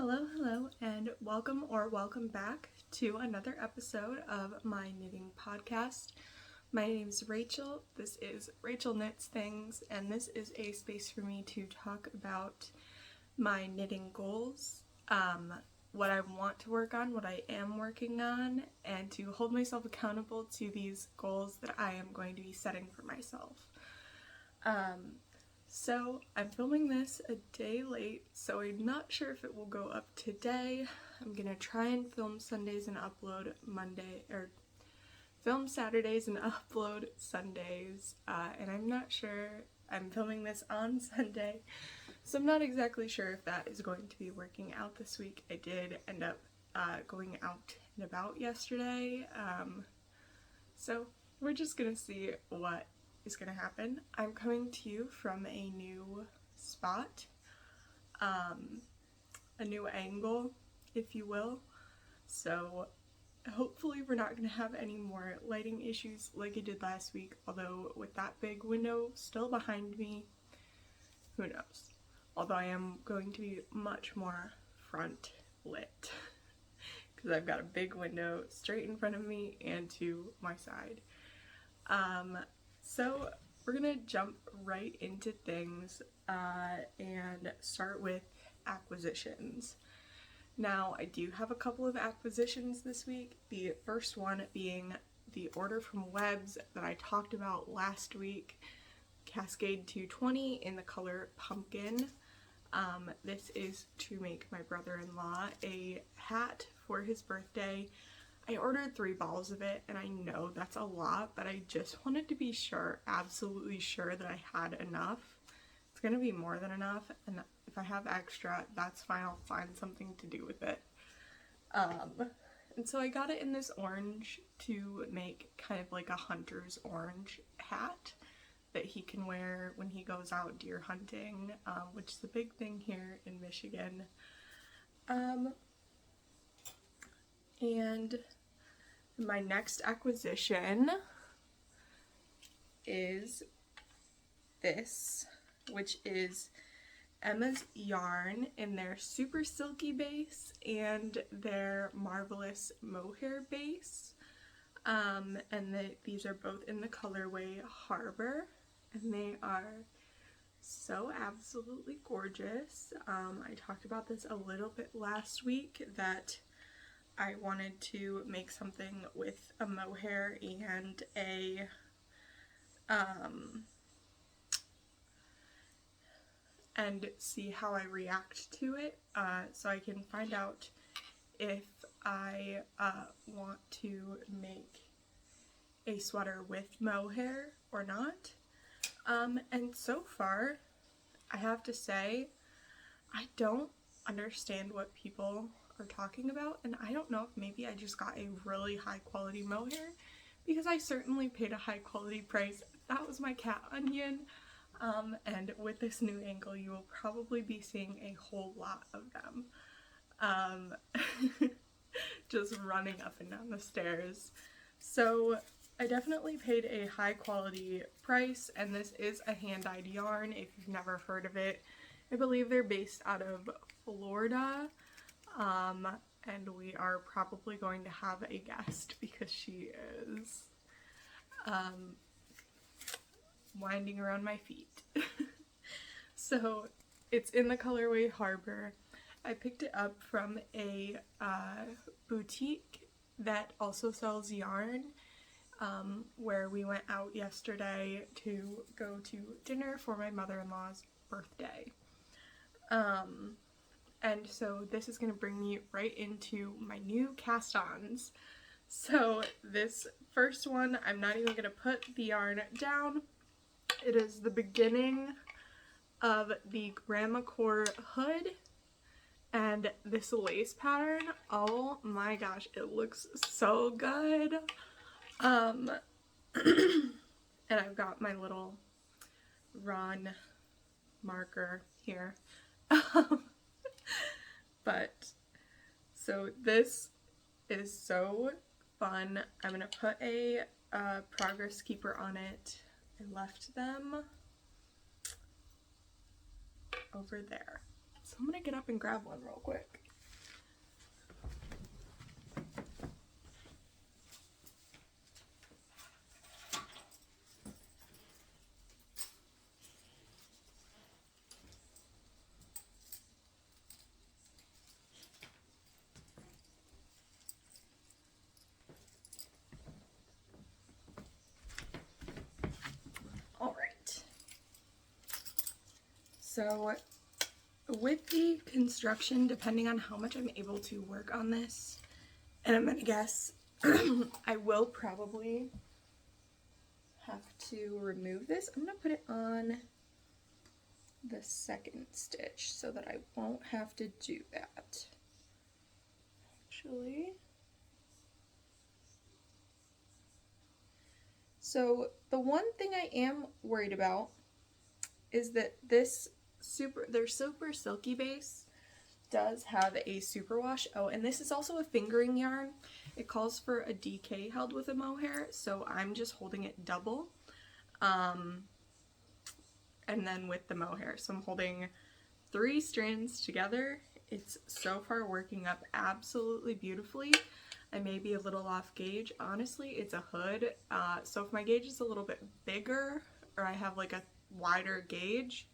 Hello, and welcome back to another episode of my knitting podcast. My name is Rachel. This is Rachel Knits Things, and this is a space for me to talk about my knitting goals, what I want to work on, what I am working on, and to hold myself accountable to these goals that I am going to be setting for myself. So I'm filming this a day late, so I'm not sure if it will go up today. I'm gonna try and film Sundays and upload film Saturdays and upload Sundays, and I'm not sure. I'm filming this on Sunday, so I'm not exactly sure if that is going to be working out this week. I did end up going out and about yesterday, so we're just gonna see what is gonna happen. I'm coming to you from a new spot, a new angle, if you will, so hopefully we're not gonna have any more lighting issues like I did last week, although with that big window still behind me, who knows. Although I am going to be much more front lit because I've got a big window straight in front of me and to my side. So we're gonna jump right into things and start with acquisitions. Now, I do have a couple of acquisitions this week, the first one being the order from Webs that I talked about last week, Cascade 220 in the color Pumpkin. This is to make my brother-in-law a hat for his birthday. I ordered 3 balls of it, and I know that's a lot, but I just wanted to be sure, absolutely sure, that I had enough. It's gonna be more than enough, and if I have extra, that's fine, I'll find something to do with it. And so I got it in this orange to make kind of like a hunter's orange hat that he can wear when he goes out deer hunting, which is a big thing here in Michigan. And my next acquisition is this, which is Emma's yarn in their super silky base and their marvelous mohair base. And these are both in the colorway Harbor, and they are so absolutely gorgeous. I talked about this a little bit last week, that I wanted to make something with a mohair and a and see how I react to it, so I can find out if I want to make a sweater with mohair or not. And so far, I have to say, I don't understand what people are talking about, and I don't know if maybe I just got a really high quality mohair, because I certainly paid a high quality price. That was my cat Onion, and with this new angle you will probably be seeing a whole lot of them just running up and down the stairs. So I definitely paid a high quality price, and this is a hand-dyed yarn if you've never heard of it. I believe they're based out of Florida, and we are probably going to have a guest because she is winding around my feet. So it's in the colorway Harbor. I picked it up from a boutique that also sells yarn, where we went out yesterday to go to dinner for my mother-in-law's birthday. And so this is going to bring me right into my new cast-ons. So this first one, I'm not even going to put the yarn down. It is the beginning of the Grandma Core hood, and this lace pattern, oh my gosh, it looks so good. And I've got my little Ron marker here. But so this is so fun. I'm gonna put a progress keeper on it. I left them over there, so I'm gonna get up and grab one real quick. So with the construction, depending on how much I'm able to work on this, and I'm gonna guess I will probably have to remove this. I'm gonna put it on the second stitch so that I won't have to do that. Actually, so the one thing I am worried about is that their super silky base does have a superwash. Oh, and this is also a fingering yarn. It calls for a DK held with a mohair, so I'm just holding it double. And then with the mohair. So I'm holding 3 strands together. It's so far working up absolutely beautifully. I may be a little off gauge. Honestly, it's a hood. So if my gauge is a little bit bigger, or I have like a wider gauge,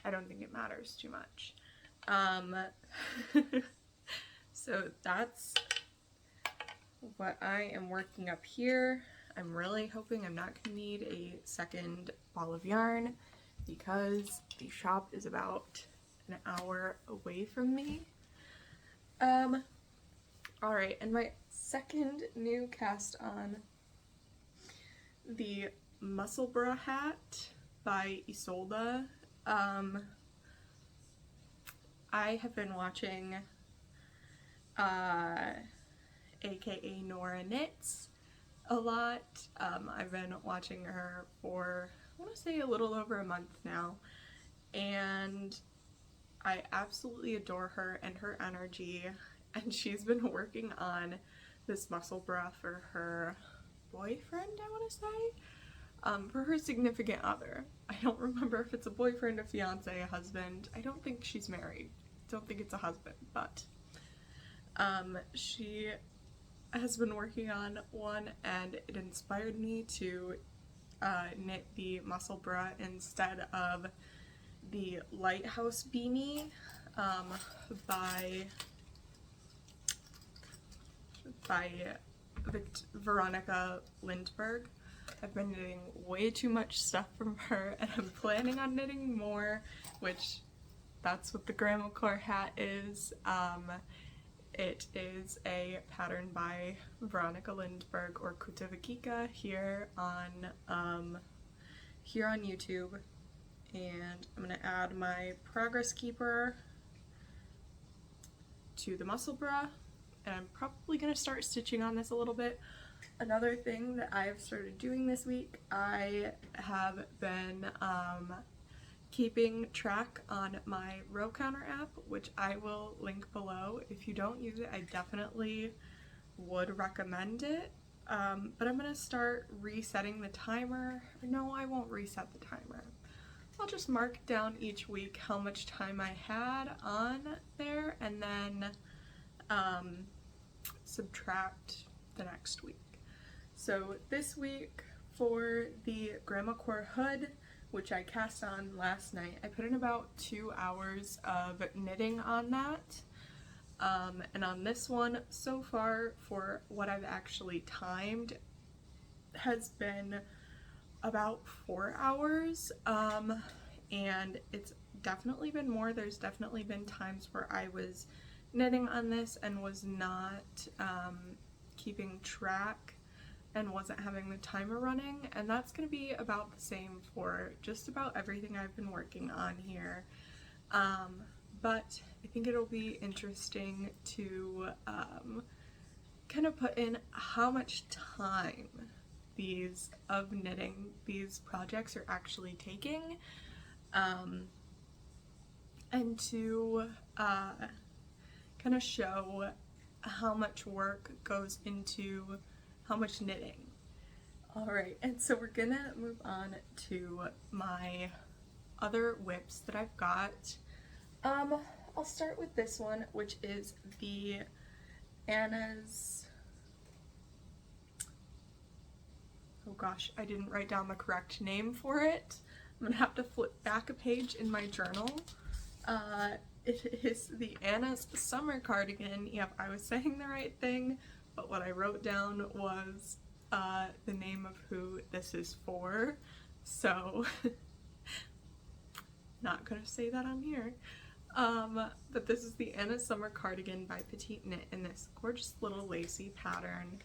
I don't think it matters too much. So that's what I am working up here. I'm really hoping I'm not going to need a second ball of yarn because the shop is about an hour away from me. Alright, and my second new cast on, the Muscle Bra hat by Isolde. I have been watching aka Nora Knits a lot. I've been watching her for, I want to say, a little over a month now, and I absolutely adore her and her energy, and she's been working on this muscle bra for her boyfriend, I want to say, for her significant other. I don't remember if it's a boyfriend, a fiance, a husband. I don't think she's married. I don't think it's a husband, but she has been working on one, and it inspired me to knit the muscle bra instead of the lighthouse beanie by Veronica Lindberg. I've been knitting way too much stuff from her, and I'm planning on knitting more, which that's what the Grandma Core hat is. It is a pattern by Veronica Lindberg, or Kutavakika, here on YouTube, and I'm gonna add my progress keeper to the muscle bra, and I'm probably gonna start stitching on this a little bit. Another thing that I've started doing this week, I have been keeping track on my row counter app, which I will link below. If you don't use it, I definitely would recommend it. But I'm gonna start resetting the timer. No, I won't reset the timer. I'll just mark down each week how much time I had on there, and then subtract the next week. So this week for the Grandma Core hood, which I cast on last night, I put in about 2 hours of knitting on that. And on this one, so far, for what I've actually timed, has been about 4 hours. And it's definitely been more. There's definitely been times where I was knitting on this and was not keeping track and wasn't having the timer running, and that's going to be about the same for just about everything I've been working on here. But I think it'll be interesting to kind of put in how much time of knitting these projects are actually taking, and to kind of show how much work goes into how much knitting. Alright, and so we're gonna move on to my other whips that I've got. I'll start with this one, which is the Anna's, oh gosh, I didn't write down the correct name for it. I'm gonna have to flip back a page in my journal. It is the Anna's Summer Cardigan. Yep, I was saying the right thing, but what I wrote down was the name of who this is for. So Not gonna say that on here. But this is the Anna Summer Cardigan by Petite Knit in this gorgeous little lacy pattern.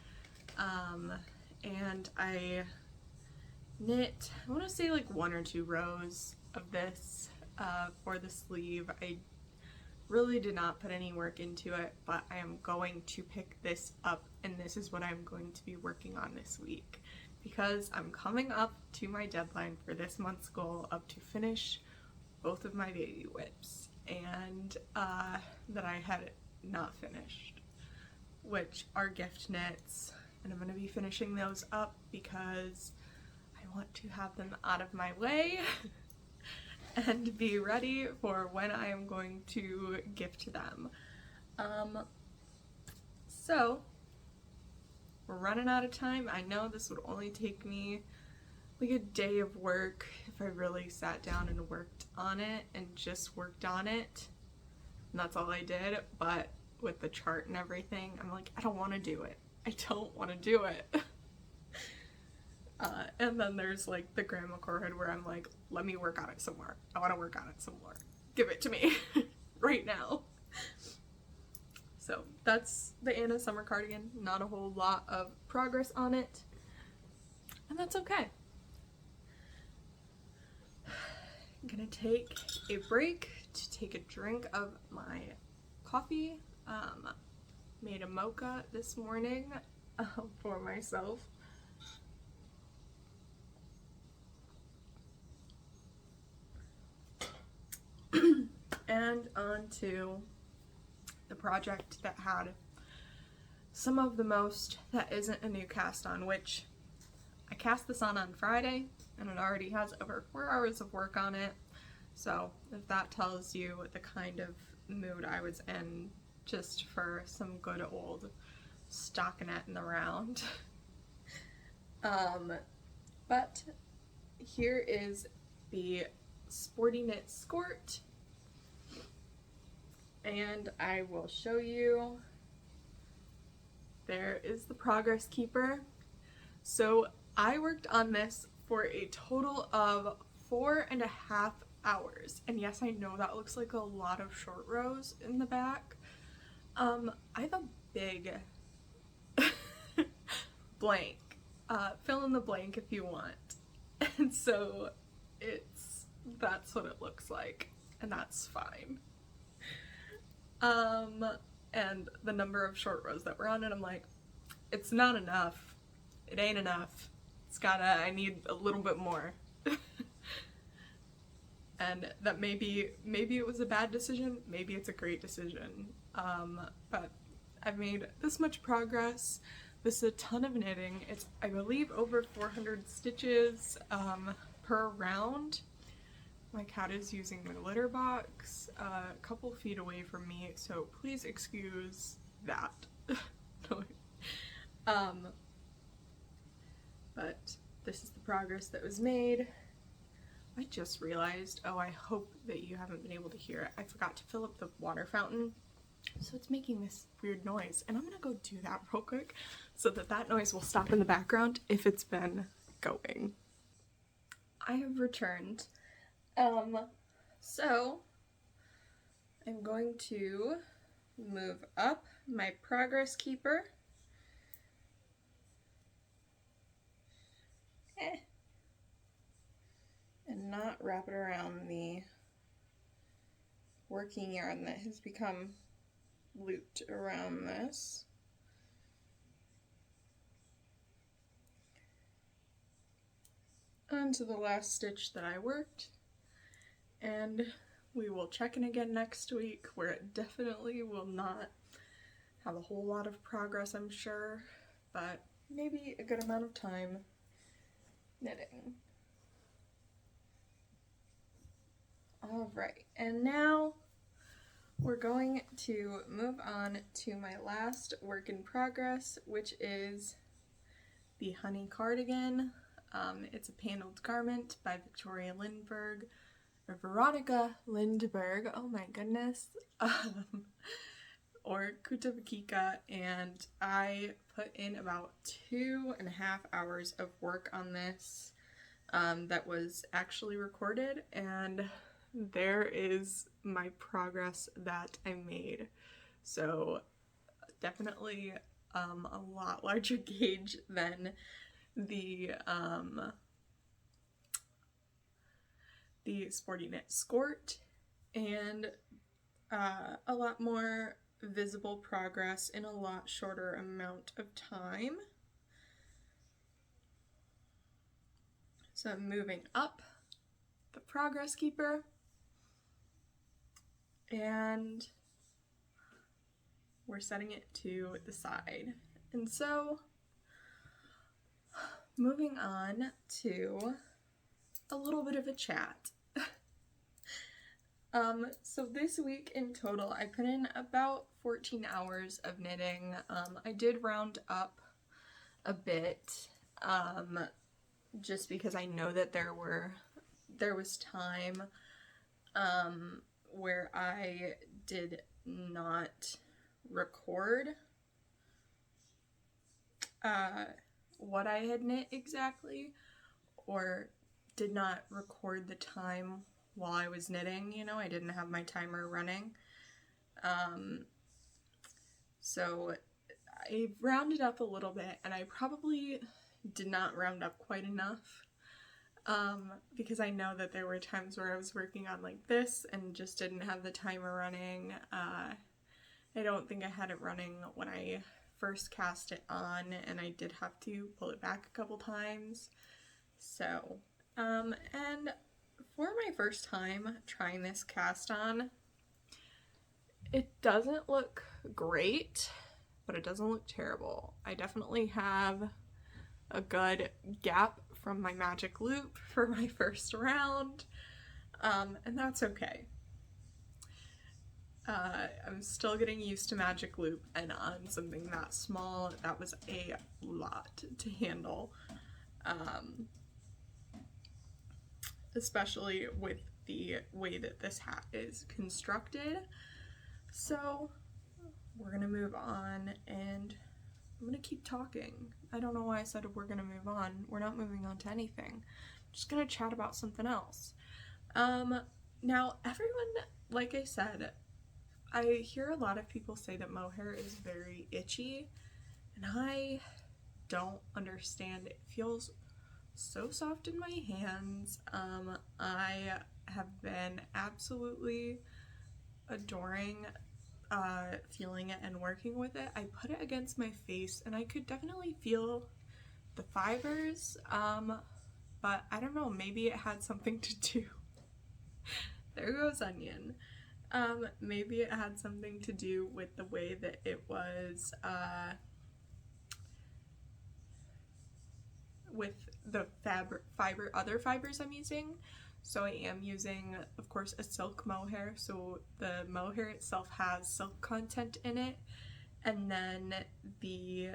And I knit, I want to say like 1 or 2 rows of this for the sleeve. I really did not put any work into it, but I am going to pick this up, and this is what I'm going to be working on this week, because I'm coming up to my deadline for this month's goal of to finish both of my baby whips, and that I had not finished, which are gift knits, and I'm going to be finishing those up because I want to have them out of my way and be ready for when I am going to gift them. So we're running out of time. I know this would only take me like a day of work if I really sat down and worked on it and just worked on it. And that's all I did, but with the chart and everything, I'm like, I don't want to do it. I don't want to do it. And then there's like the grandma cord where I'm like, let me work on it some more. I want to work on it some more. Give it to me right now. So that's the Anna Summer Cardigan. Not a whole lot of progress on it, and that's okay. I'm gonna take a break to take a drink of my coffee. Made a mocha this morning for myself. And on to the project that had some of the most that isn't a new cast on, which I cast this on Friday, and it already has over 4 hours of work on it. So if that tells you the kind of mood I was in just for some good old stockinette in the round. But here is the Sporty Knit Skirt, and I will show you. There is the progress keeper. So I worked on this for a total of 4.5 hours, and yes, I know that looks like a lot of short rows in the back. I have a big blank. Fill in the blank if you want. And so that's what it looks like, and that's fine. And the number of short rows that were on it, I'm like, it's not enough. It ain't enough. I need a little bit more. And that maybe it was a bad decision, maybe it's a great decision. But I've made this much progress. This is a ton of knitting. It's, I believe, over 400 stitches per round. My cat is using my litter box a couple feet away from me, so please excuse that. But this is the progress that was made. I just realized, oh, I hope that you haven't been able to hear it. I forgot to fill up the water fountain, so it's making this weird noise, and I'm gonna go do that real quick so that noise will stop in the background if it's been going. I have returned. So I'm going to move up my progress keeper. And not wrap it around the working yarn that has become looped around this. Onto the last stitch that I worked, and we will check in again next week, where it definitely will not have a whole lot of progress, I'm sure, but maybe a good amount of time knitting. Alright, and now we're going to move on to my last work in progress, which is the Honey Cardigan. It's a paneled garment by Veronica Lindberg, oh my goodness, or Kutabakika, and I put in about 2.5 hours of work on this that was actually recorded, and there is my progress that I made. So definitely a lot larger gauge than the Sporty Knit Skort, and a lot more visible progress in a lot shorter amount of time. So I'm moving up the progress keeper, and we're setting it to the side. And so moving on to a little bit of a chat. So this week in total, I put in about 14 hours of knitting. I did round up a bit, just because I know that there was time, where I did not record, what I had knit exactly, or did not record the time while I was knitting, you know, I didn't have my timer running. So I rounded up a little bit, and I probably did not round up quite enough, because I know that there were times where I was working on like this and just didn't have the timer running. I don't think I had it running when I first cast it on, and I did have to pull it back a couple times. So, and for my first time trying this cast on, it doesn't look great, but it doesn't look terrible. I definitely have a good gap from my magic loop for my first round, and that's okay. I'm still getting used to magic loop, and on something that small, that was a lot to handle, especially with the way that this hat is constructed. So we're gonna move on, and I'm gonna keep talking. I don't know why I said we're gonna move on. We're not moving on to anything. I'm just gonna chat about something else. Now everyone, like I said, I hear a lot of people say that mohair is very itchy, and I don't understand. It feels so soft in my hands. I have been absolutely adoring feeling it and working with it. I put it against my face, and I could definitely feel the fibers, but I don't know, maybe it had something to do. There goes Onion. Maybe it had something to do with the way that it was, with the other fibers I'm using. So I am using, of course, a silk mohair. So the mohair itself has silk content in it, and then the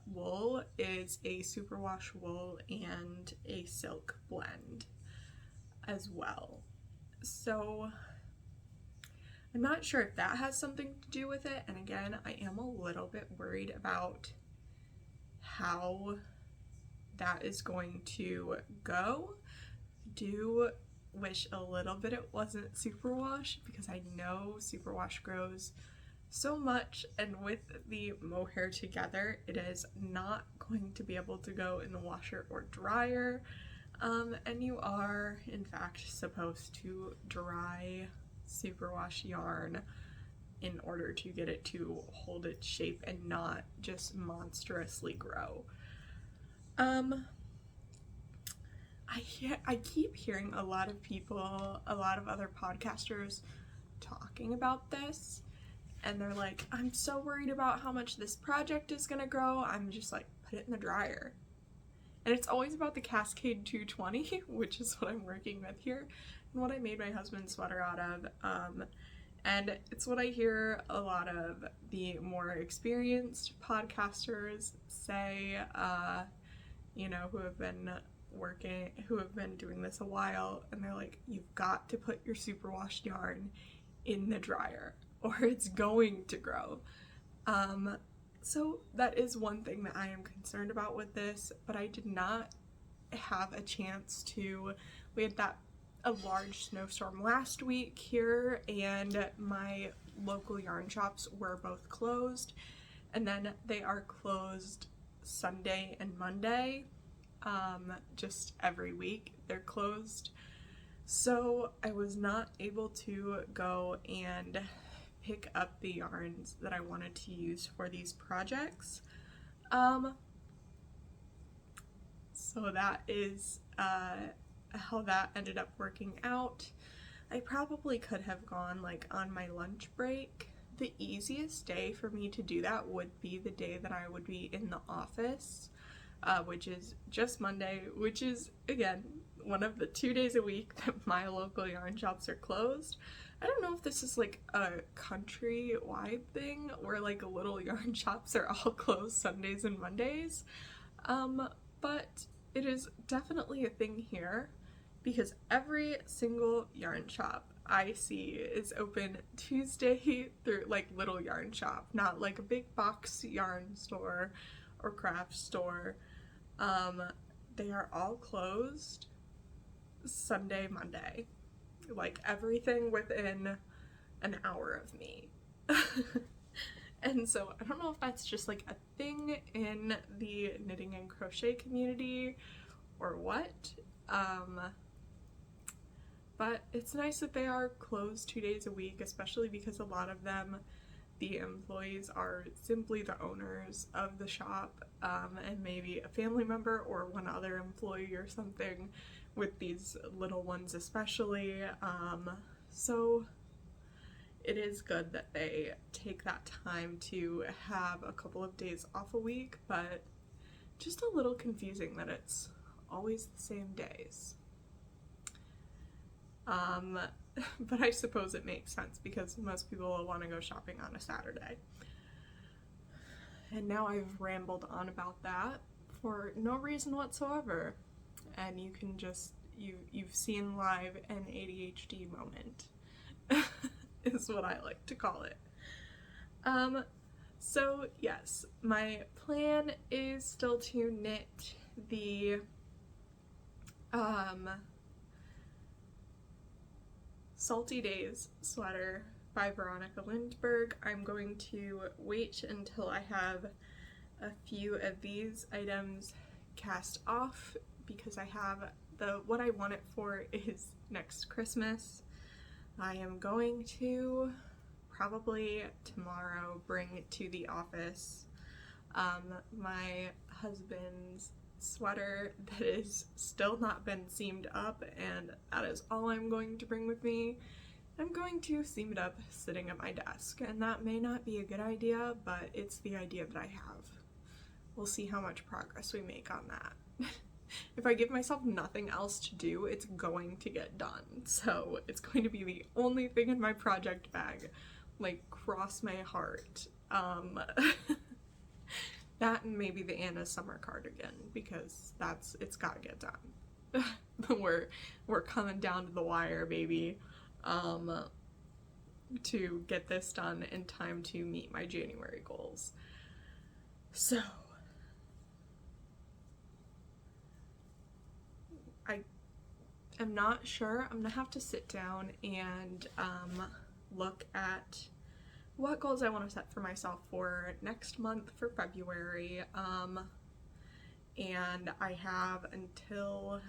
wool is a superwash wool and a silk blend as well. So I'm not sure if that has something to do with it, and again, I am a little bit worried about how that is going to go. I do wish a little bit it wasn't superwash, because I know superwash grows so much, and with the mohair together, it is not going to be able to go in the washer or dryer, and you are in fact supposed to dry superwash yarn in order to get it to hold its shape and not just monstrously grow. I keep hearing a lot of people, a lot of other podcasters talking about this, and they're like, I'm so worried about how much this project is gonna grow. I'm just like, put it in the dryer. And it's always about the Cascade 220, which is what I'm working with here, and what I made my husband's sweater out of. And it's what I hear a lot of the more experienced podcasters say, you know, who have been doing this a while, and they're like, you've got to put your superwash yarn in the dryer or it's going to grow. So that is one thing that I am concerned about with this, but I did not have a chance to, we had that a large snowstorm last week here, and my local yarn shops were both closed, and then they are closed Sunday and Monday. Just every week they're closed. So I was not able to go and pick up the yarns that I wanted to use for these projects. So that is how that ended up working out. I probably could have gone like on my lunch break. The easiest day for me to do that would be the day that I would be in the office, which is just Monday, which is, again, one of the 2 days a week that my local yarn shops are closed. I don't know if this is like a country-wide thing where like little yarn shops are all closed Sundays and Mondays, but it is definitely a thing here because every single yarn shop I see is open Tuesday through like little yarn shop, not like a big box yarn store or craft store. They are all closed Sunday, Monday, like everything within an hour of me. And so I don't know if that's just like a thing in the knitting and crochet community or what, but it's nice that they are closed 2 days a week, especially because a lot of them, the employees are simply the owners of the shop, and maybe a family member or one other employee or something, with these little ones especially. So it is good that they take that time to have a couple of days off a week, but just a little confusing that it's always the same days. But I suppose it makes sense because most people will want to go shopping on a Saturday. And now I've rambled on about that for no reason whatsoever. And you can just, you've seen live an ADHD moment, is what I like to call it. So yes, my plan is still to knit the Salty Days sweater by Veronica Lindberg. I'm going to wait until I have a few of these items cast off because I have what I want it for is next Christmas. I am going to probably tomorrow bring it to the office my husband's sweater that is still not been seamed up, and that is all I'm going to bring with me. I'm going to seam it up sitting at my desk, and that may not be a good idea, but it's the idea that I have. We'll see how much progress we make on that. If I give myself nothing else to do, it's going to get done. So it's going to be the only thing in my project bag. Like, cross my heart. That and maybe the Anna summer cardigan, because it's gotta get done. We're coming down to the wire, baby, to get this done in time to meet my January goals. So I'm not sure. I'm gonna have to sit down and look at what goals I want to set for myself for next month, for February, and I have until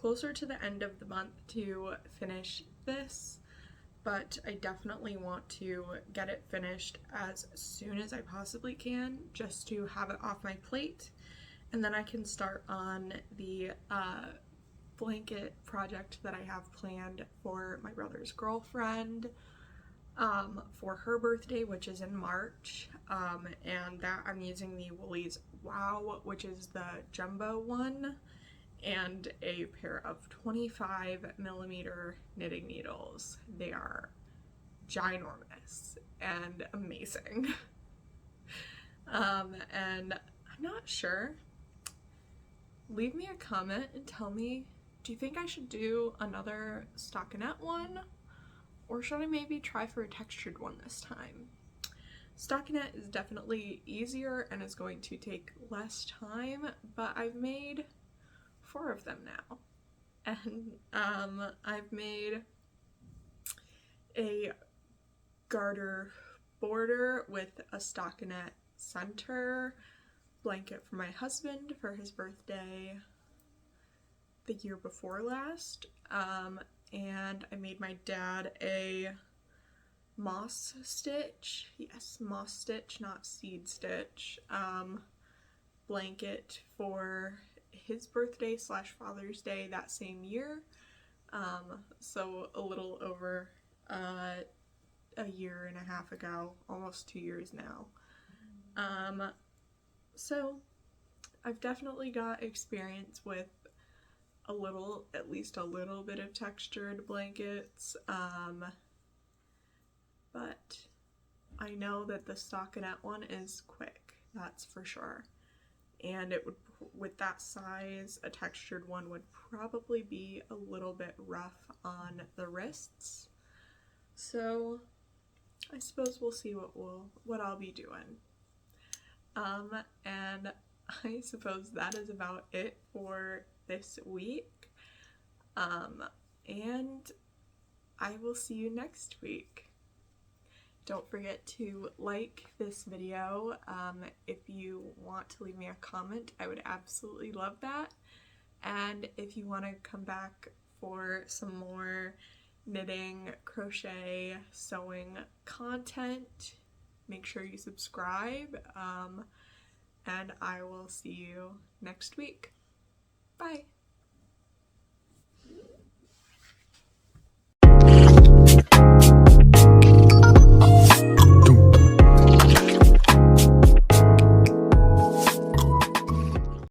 closer to the end of the month to finish this, but I definitely want to get it finished as soon as I possibly can, just to have it off my plate, and then I can start on the blanket project that I have planned for my brother's girlfriend for her birthday, which is in March, and that I'm using the Woolies Wow, which is the jumbo one, and a pair of 25mm knitting needles. They are ginormous and amazing. And I'm not sure. Leave me a comment and tell me, do you think I should do another stockinette one? Or should I maybe try for a textured one this time? Stockinette is definitely easier and is going to take less time, but I've made 4 of them now. And I've made a garter border with a stockinette center blanket for my husband for his birthday the year before last. And I made my dad a moss stitch, yes, moss stitch, not seed stitch, blanket for his birthday / Father's Day that same year. So a little over a year and a half ago, almost 2 years now. So I've definitely got experience with at least a little bit of textured blankets, but I know that the stockinette one is quick, that's for sure. And it would, with that size, a textured one would probably be a little bit rough on the wrists. So I suppose we'll see what I'll be doing. And I suppose that is about it for this week. And I will see you next week. Don't forget to like this video. If you want to leave me a comment, I would absolutely love that. And if you want to come back for some more knitting, crochet, sewing content, make sure you subscribe. And I will see you next week. Bye!